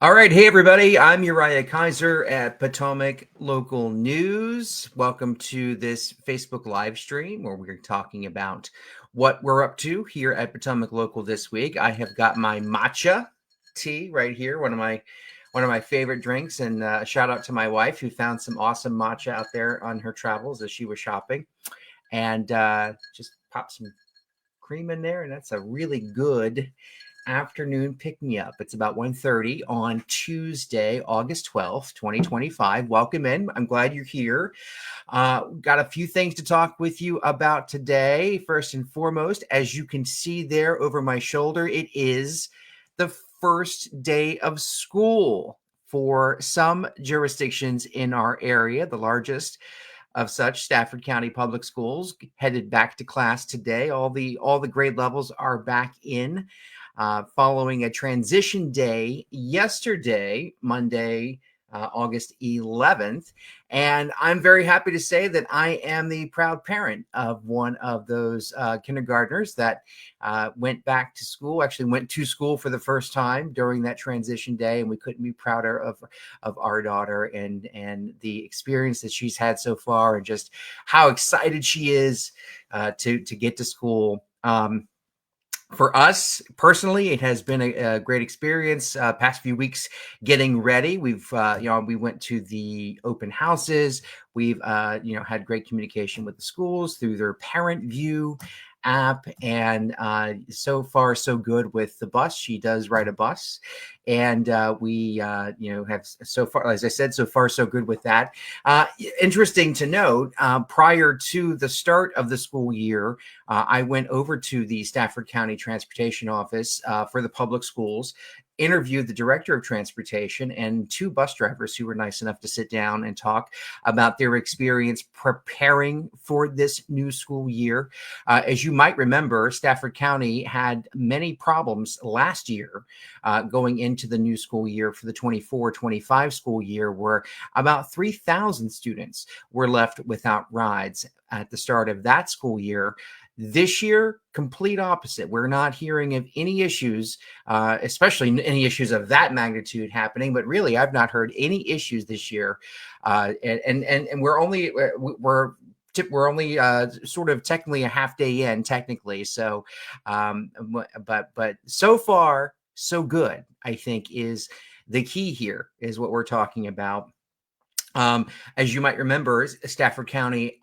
All right. Hey, everybody. I'm Uriah Kiser at Potomac Local News. Welcome to this Facebook live stream where we're talking about what we're up to here at Potomac Local this week. I have got my matcha tea right here, one of my favorite drinks, and a shout out to my wife who found some awesome matcha out there on her travels as she was shopping, and just pop some cream in there, and that's a really good afternoon pick me up. It's about 1:30 on Tuesday, August 12th, 2025. Welcome in. I'm glad you're here. Got a few things to talk with you about today. First and foremost, as you can see there over my shoulder, it is the first day of school for some jurisdictions in our area. The largest of such, Stafford County Public Schools, headed back to class today. All the grade levels are back in. Following a transition day yesterday, Monday, August 11th. And I'm very happy to say that I am the proud parent of one of those kindergartners that went back to school, actually went to school for the first time during that transition day. And we couldn't be prouder of our daughter and the experience that she's had so far and just how excited she is to get to school. For us personally, it has been a great experience. Past few weeks getting ready. We went to the open houses. We've, had great communication with the schools through their Parent View app, and so far so good with the bus. She does ride a bus, and we have so far, as I said, so far so good with that. Interesting to note, prior to the start of the school year, I went over to the Stafford County Transportation Office for the public schools, interviewed the director of transportation and two bus drivers who were nice enough to sit down and talk about their experience preparing for this new school year. As you might remember, Stafford County had many problems last year going into the new school year for the 24-25 school year, where about 3,000 students were left without rides at the start of that school year. This year, complete opposite. We're not hearing of any issues, especially any issues of that magnitude happening. But really, I've not heard any issues this year, and we're only sort of technically a half day in, technically. So, but so far so good, I think, is the key here. Is what we're talking about. As you might remember, Stafford County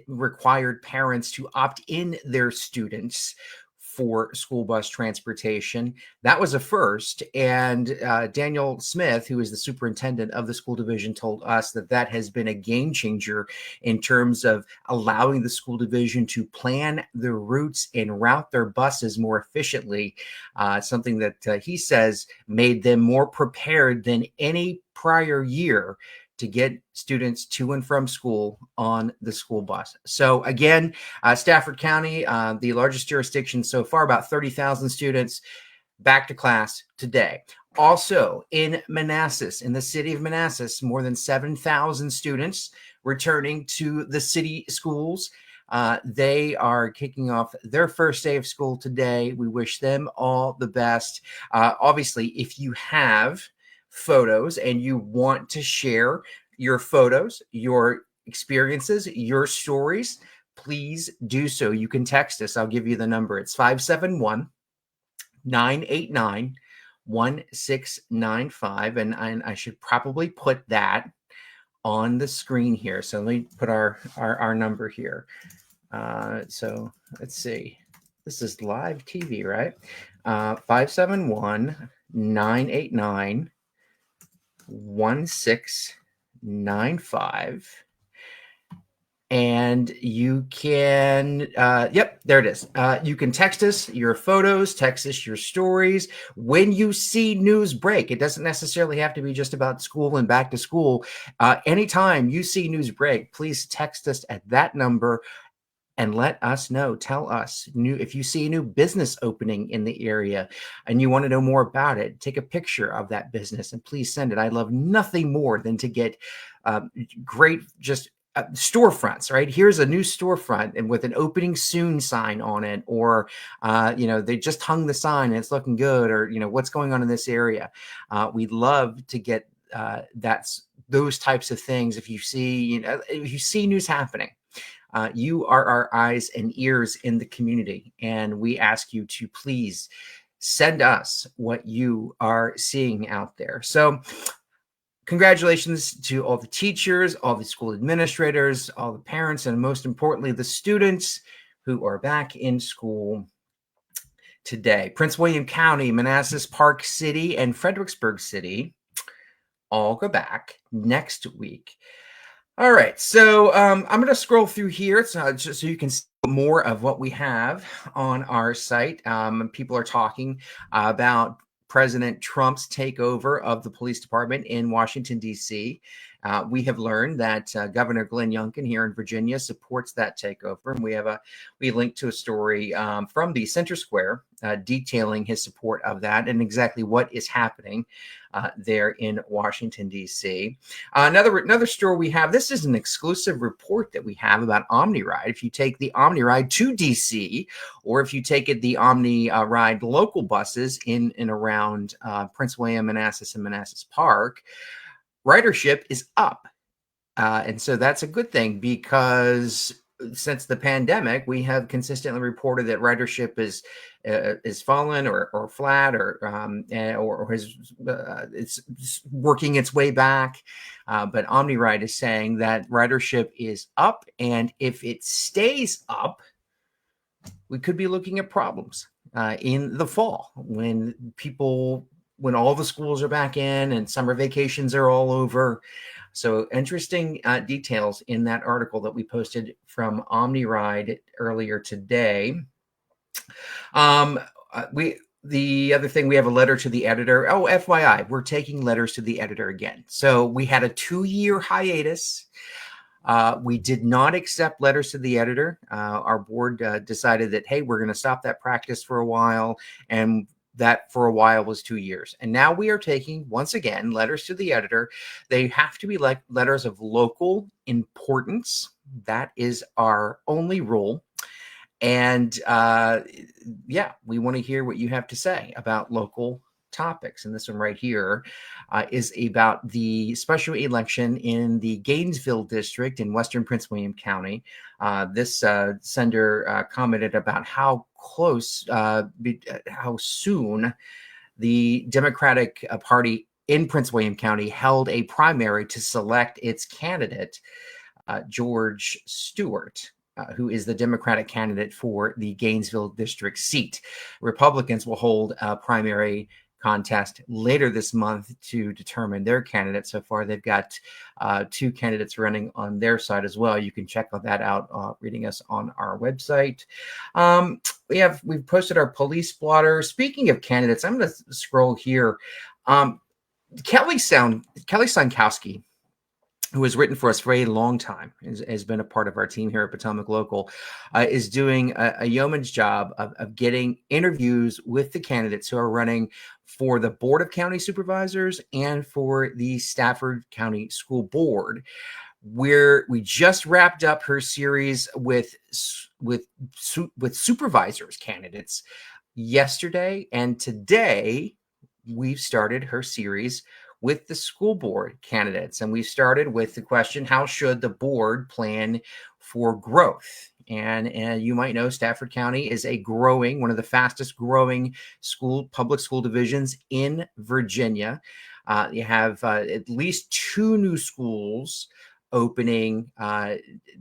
required parents to opt in their students for school bus transportation. That was a first. And Daniel Smith, who is the superintendent of the school division, told us that has been a game changer in terms of allowing the school division to plan their routes and route their buses more efficiently. Something that he says made them more prepared than any prior year to get students to and from school on the school bus. So again, Stafford County, the largest jurisdiction so far, about 30,000 students back to class today. Also in Manassas, in the city of Manassas, more than 7,000 students returning to the city schools. They are kicking off their first day of school today. We wish them all the best. Obviously, if you have photos and you want to share your photos, your experiences, your stories, please do so. You can text us. I'll give you the number. It's 571-989-1695. And I should probably put that on the screen here. So let me put our number here. So let's see. This is live TV, right? 571-989-1695. And you can, yep, there it is. You can text us your photos, text us your stories. When you see news break, it doesn't necessarily have to be just about school and back to school. Anytime you see news break, please text us at that number and let us know. Tell us if you see a new business opening in the area and you want to know more about it, take a picture of that business and please send it. I love nothing more than to get great, just storefronts, right? Here's a new storefront and with an opening soon sign on it, or they just hung the sign and it's looking good, or what's going on in this area. We'd love to get those types of things. If you see news happening, you are our eyes and ears in the community, and we ask you to please send us what you are seeing out there. So congratulations to all the teachers, all the school administrators, all the parents, and most importantly, the students who are back in school today. Prince William County, Manassas Park City, and Fredericksburg City all go back next week. All right, so I'm going to scroll through here just so you can see more of what we have on our site. People are talking about President Trump's takeover of the police department in Washington, D.C. We have learned that Governor Glenn Youngkin here in Virginia supports that takeover, and we linked to a story from the Center Square detailing his support of that and exactly what is happening there in Washington, D.C. Another story we have. This is an exclusive report that we have about OmniRide. If you take the OmniRide to D.C., or if you take the OmniRide local buses in and around Prince William, Manassas, and Manassas Park, ridership is up. And so that's a good thing, because since the pandemic, we have consistently reported that ridership is fallen or flat or it's working its way back. But OmniRide is saying that ridership is up, and if it stays up, we could be looking at problems in the fall when all the schools are back in and summer vacations are all over. So interesting details in that article that we posted from OmniRide earlier today. The other thing, we have a letter to the editor. Oh, FYI, we're taking letters to the editor again. So we had a 2-year hiatus. We did not accept letters to the editor. Our board decided that, hey, we're going to stop that practice for a while, and that for a while was 2 years. And now we are taking, once again, letters to the editor. They have to be like letters of local importance. That is our only rule. And we want to hear what you have to say about local topics. And this one right here is about the special election in the Gainesville district in Western Prince William County. This sender commented about how soon the Democratic Party in Prince William County held a primary to select its candidate, George Stewart, who is the Democratic candidate for the Gainesville district seat. Republicans will hold a primary contest later this month to determine their candidate. So far, they've got 2 candidates running on their side as well. You can check that out reading us on our website. We've posted our police blotter. Speaking of candidates, I'm going to scroll here. Kelly Sankowski, who has written for us for a long time, has been a part of our team here at Potomac Local, is doing a yeoman's job of getting interviews with the candidates who are running for the Board of County Supervisors and for the Stafford County School Board, where we just wrapped up her series with supervisors candidates yesterday, and today we've started her series with the school board candidates. And we started with the question, how should the board plan for growth? And you might know Stafford County is one of the fastest growing public school divisions in Virginia. You have at least 2 new schools opening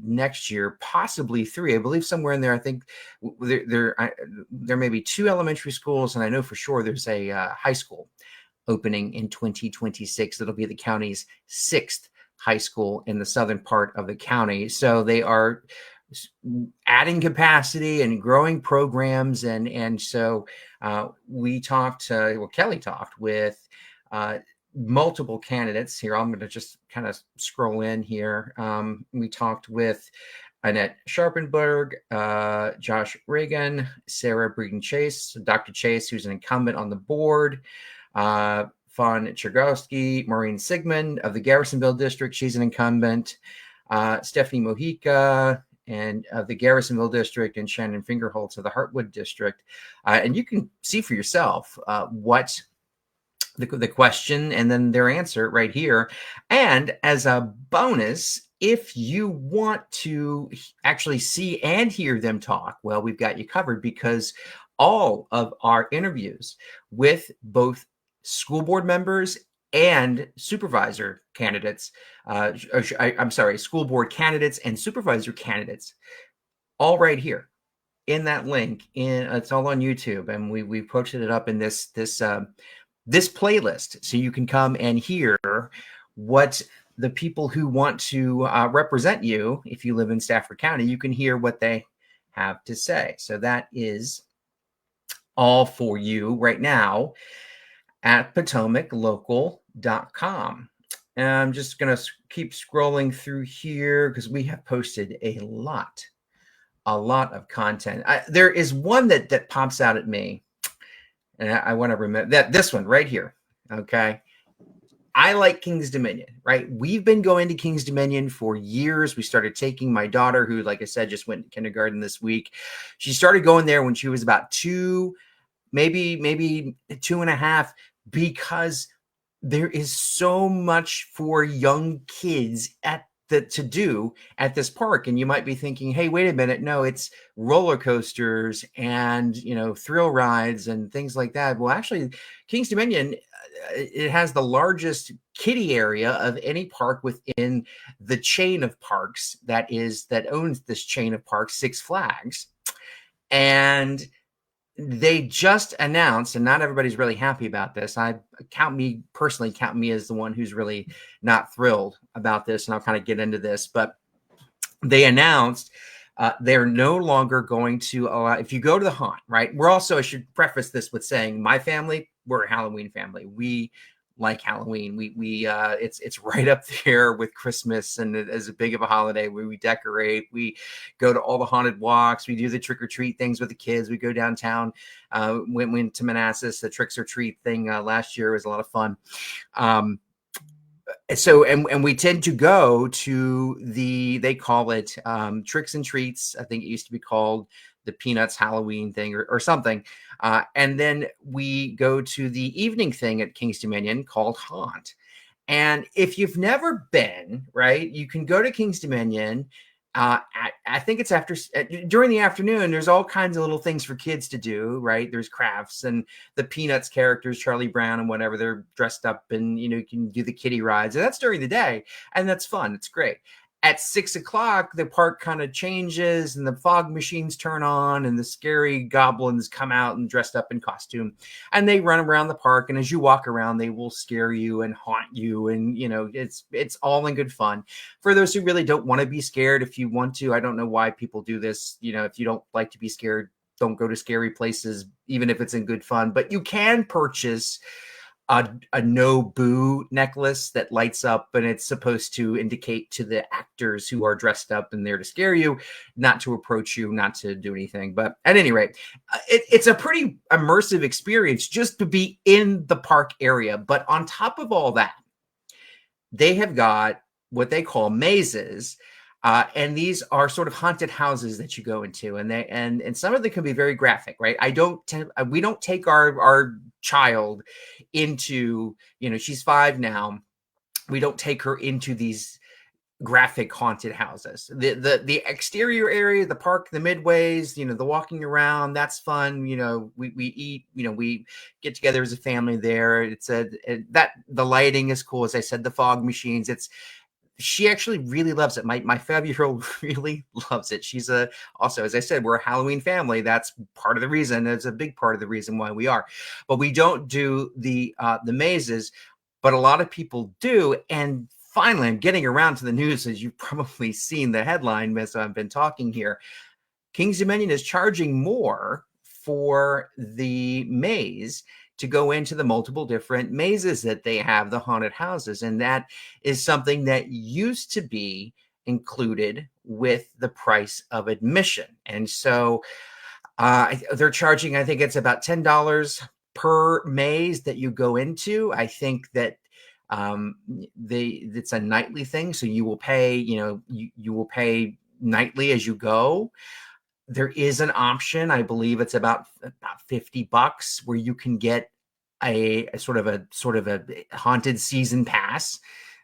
next year, possibly 3. I believe somewhere in there, I think there may be 2 elementary schools, and I know for sure there's a high school opening in 2026. It'll be the county's 6th high school in the southern part of the county. So they are adding capacity and growing programs. And so Kelly talked with multiple candidates here. I'm going to just kind of scroll in here. We talked with Annette Sharpenberg, Josh Reagan, Sarah Breeden Chase, Dr. Chase, who's an incumbent on the board, Fawn Chergowski, Maureen Sigmund of the Garrisonville District. She's an incumbent. Stephanie Mojica and the Garrisonville district, and Shannon Fingerholtz of the Hartwood district. And you can see for yourself what the question and then their answer right here. And as a bonus, if you want to actually see and hear them talk, well, we've got you covered, because all of our interviews with both school board members and supervisor candidates, I'm sorry, school board candidates and supervisor candidates, all right here in that link. It's all on YouTube, and we posted it up in this playlist, so you can come and hear what the people who want to represent you, if you live in Stafford County, you can hear what they have to say. So that is all for you right now at PotomacLocal.com. And I'm just going to keep scrolling through here because we have posted a lot of content. There is one that pops out at me, and I want to remember that this one right here. Okay. I like King's Dominion, right? We've been going to King's Dominion for years. We started taking my daughter, who, like I said, just went to kindergarten this week. She started going there when she was about 2, maybe 2.5, because there is so much for young kids to do at this park. And you might be thinking, hey, wait a minute. No, it's roller coasters and, thrill rides and things like that. Well, actually, King's Dominion, it has the largest kiddie area of any park within the chain of parks that owns this chain of parks, Six Flags. And they just announced, and not everybody's really happy about this. Count me as the one who's really not thrilled about this, and I'll kind of get into this. But they announced they're no longer going to allow, if you go to the haunt, right? I should preface this with saying, my family, we're a Halloween family. We like Halloween. It's right up there with Christmas, and as a big of a holiday where we decorate, we go to all the haunted walks, we do the trick or treat things with the kids, we go downtown. Went to Manassas, the tricks or treat thing last year was a lot of fun. So we tend to go to they call it Tricks and Treats. I think it used to be called the Peanuts Halloween thing or something. And then we go to the evening thing at King's Dominion called Haunt. And if you've never been, right, you can go to King's Dominion. I think it's during the afternoon, there's all kinds of little things for kids to do, right? There's crafts, and the Peanuts characters, Charlie Brown and whatever, they're dressed up, and, you can do the kiddie rides, and that's during the day, and that's fun. It's great. At 6 o'clock, the park kind of changes, and the fog machines turn on, and the scary goblins come out and dressed up in costume, and they run around the park. And as you walk around, they will scare you and haunt you, and it's all in good fun. For those who really don't want to be scared, if you want to, I don't know why people do this. If you don't like to be scared, don't go to scary places, even if it's in good fun. But you can purchase a no boo necklace that lights up, and it's supposed to indicate to the actors who are dressed up and there to scare you, not to approach you, not to do anything. But at any rate, it's a pretty immersive experience just to be in the park area. But on top of all that, they have got what they call mazes. And these are sort of haunted houses that you go into, and some of them can be very graphic, right? We don't take our child into, she's 5 now. We don't take her into these graphic haunted houses. The exterior area, the park, the midways, the walking around, that's fun. We eat, we get together as a family there. That the lighting is cool. As I said, the fog machines, she actually really loves it. My 5-year-old really loves it. She's also, as I said, we're a Halloween family. That's part of the reason. It's a big part of the reason why we are. But we don't do the mazes, but a lot of people do. And finally, I'm getting around to the news, as you've probably seen the headline as I've been talking here. King's Dominion is charging more for the maze to go into the multiple different mazes that they have, the haunted houses. And that is something that used to be included with the price of admission. And so they're charging, I think it's about $10 per maze that you go into. I think that It's a nightly thing, so you will pay, you will pay nightly as you go. There is an option, I believe it's about $50, where you can get a sort of a haunted season pass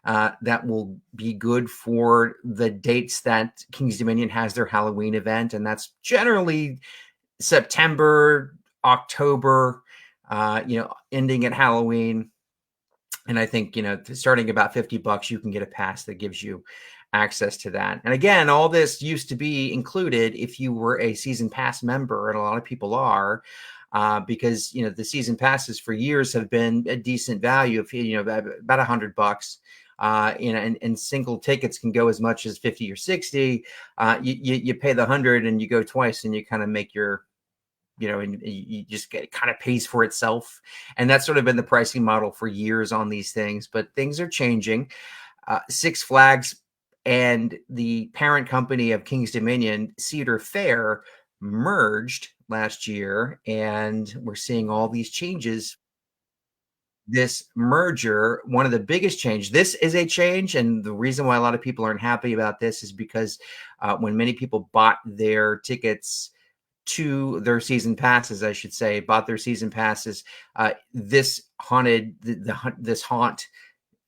that will be good for the dates that King's Dominion has their Halloween event, and that's generally September, October, ending at Halloween. And I think, starting about $50, you can get a pass that gives you access to that. And again, all this used to be included if you were a season pass member, and a lot of people are, because, the season passes for years have been a decent value of, about $100. And single tickets can go as much as 50 or 60. You pay the 100 and you go twice, and you kind of make your, and you just get, it kind of pays for itself. And that's sort of been the pricing model for years on these things, but things are changing. Six Flags and the parent company of King's Dominion, Cedar Fair, merged last year, and we're seeing all these changes. This merger, one of the biggest change, this is a change, and the reason why a lot of people aren't happy about this is because when many people bought their tickets to their season passes, I should say, bought their season passes, this this haunt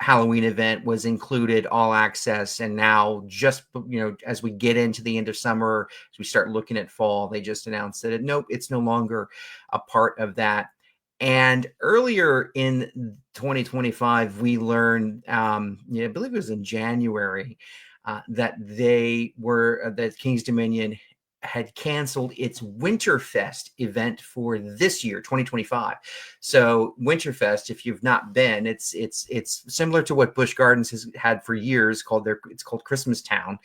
Halloween event was included all access. And now, just, as we get into the end of summer, as we start looking at fall, they just announced that nope, it's no longer a part of that. And earlier in 2025, we learned, I believe it was in January, that King's Dominion had canceled its Winterfest event for this year, 2025. So Winterfest, if you've not been, it's similar to what Busch Gardens has had for years. It's called Christmas Town.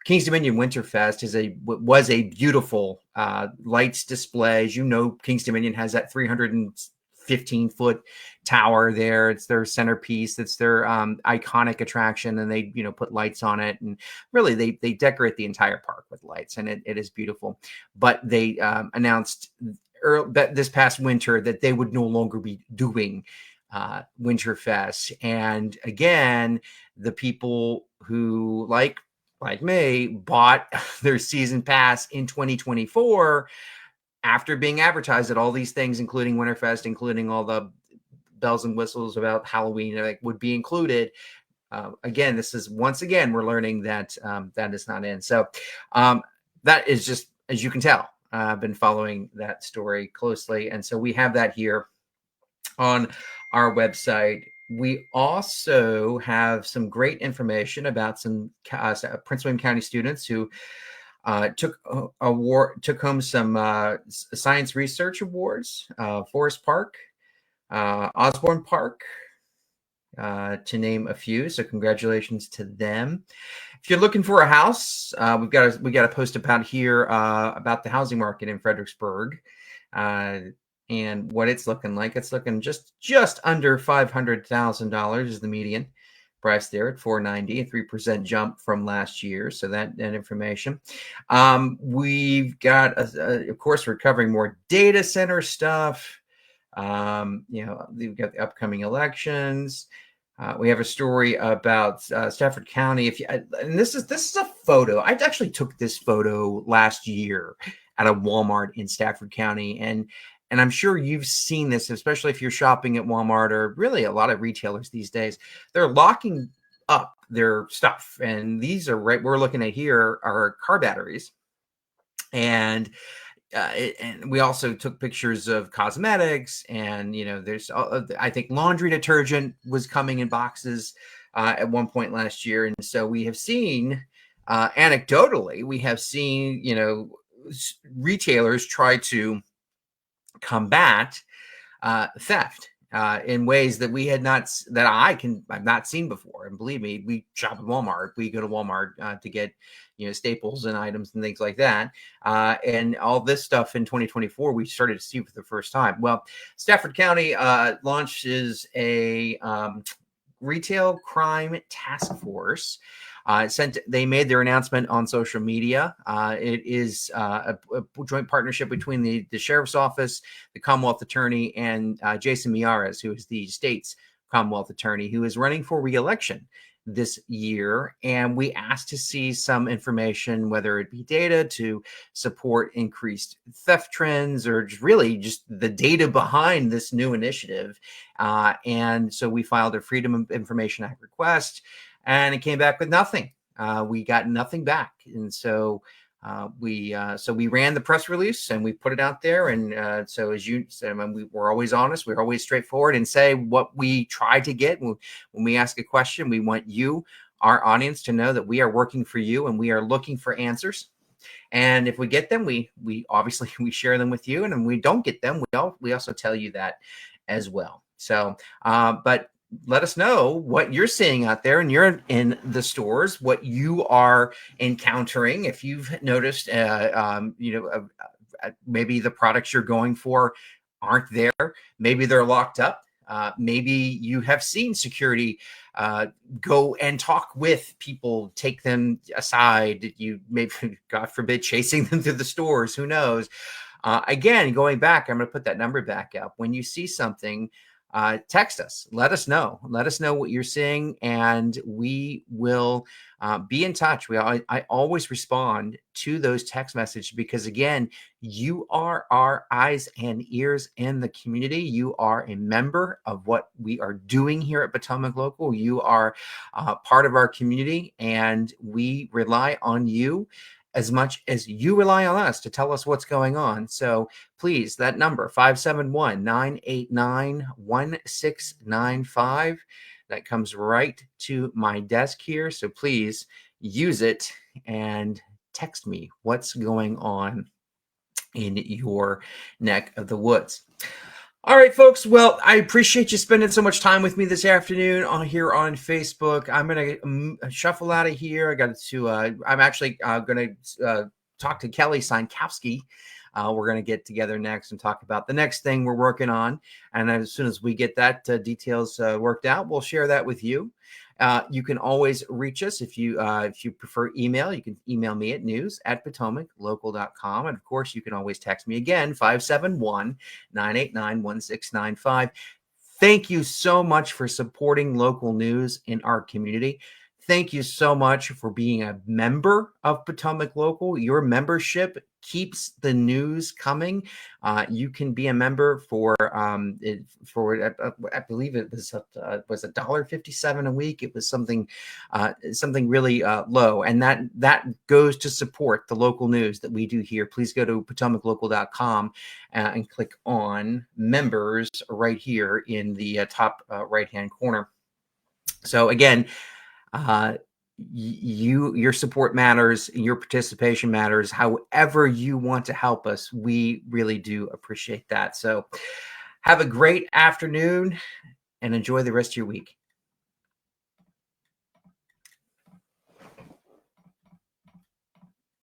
King's Dominion Winterfest was a beautiful lights display. As you know, King's Dominion has that 315-foot tower there. It's their centerpiece. It's their iconic attraction, and they put lights on it, and really they decorate the entire park with lights, and it is beautiful. But they announced this past winter that they would no longer be doing Winterfest. And again, the people who like me bought their season pass in 2024 after being advertised at all these things, including Winterfest, including all the bells and whistles about Halloween, would be included. Again, we're learning that that is not in. So that is just, as you can tell, I've been following that story closely. And so we have that here on our website. We also have some great information about some Prince William County students who took home some science research awards. Forest Park, Osborne Park, to name a few. So congratulations to them. If you're looking for a house, we got a post about here about the housing market in Fredericksburg. And what it's looking like. It's looking just under $500,000 is the median price there at $490, a 3% jump from last year. So that information. We've got, of course, we're covering more data center stuff. We've got the upcoming elections. We have a story about Stafford County. And this is a photo. I actually took this photo last year at a Walmart in Stafford County, and I'm sure you've seen this, especially if you're shopping at Walmart or really a lot of retailers these days. They're locking up their stuff. And these are we're looking at here are car batteries. And we also took pictures of cosmetics, and, there's, I think laundry detergent was coming in boxes at one point last year. And so we have seen, anecdotally, retailers try to combat theft in ways that I've not seen before. And believe me, we shop at Walmart. We go to Walmart to get staples and items and things like that. And all this stuff in 2024, we started to see for the first time. Well, Stafford County launches a retail crime task force. They made their announcement on social media. It is a joint partnership between the sheriff's office, the Commonwealth Attorney, and Jason Miyares, who is the state's Commonwealth attorney who is running for re-election this year, and we asked to see some information, whether it be data to support increased theft trends or just the data behind this new initiative. And so we filed a Freedom of Information Act request, and it came back with nothing. We got nothing back, and so we ran the press release and we put it out there. And so, as you said, we're always honest, we're always straightforward, and say what we try to get. When we ask a question, we want you, our audience, to know that we are working for you and we are looking for answers. And if we get them, we obviously we share them with you, and when we don't get them, we also tell you that as well. So, but let us know what you're seeing out there, and you're in the stores, what you are encountering. If you've noticed, maybe the products you're going for aren't there. Maybe they're locked up. Maybe you have seen security go and talk with people, take them aside. You maybe, God forbid, chasing them through the stores. Who knows? Again, going back, I'm going to put that number back up. When you see something, text us. Let us know. Let us know what you're seeing, and we will be in touch. I always respond to those text messages because, again, you are our eyes and ears in the community. You are a member of what we are doing here at Potomac Local. You are part of our community, and we rely on you as much as you rely on us to tell us what's going on. So please, that number, 571-989-1695, that comes right to my desk here. So please use it and text me what's going on in your neck of the woods. All right, folks. Well, I appreciate you spending so much time with me this afternoon here on Facebook. I'm going to shuffle out of here. I'm actually going to talk to Kelly Sienkowski. We're going to get together next and talk about the next thing we're working on. And as soon as we get that details worked out, we'll share that with you. You can always reach us if you prefer email. You can email me at news@potomaclocal.com. And of course, you can always text me again, 571-989-1695. Thank you so much for supporting local news in our community. Thank you so much for being a member of Potomac Local. Your membership keeps the news coming. You can be a member for I believe it was $1.57 a week. It was something really low, and that goes to support the local news that we do here. Please go to potomaclocal.com and click on members right here in the top right hand corner. So again, your support matters, your participation matters. However you want to help us, we really do appreciate that. So have a great afternoon and enjoy the rest of your week.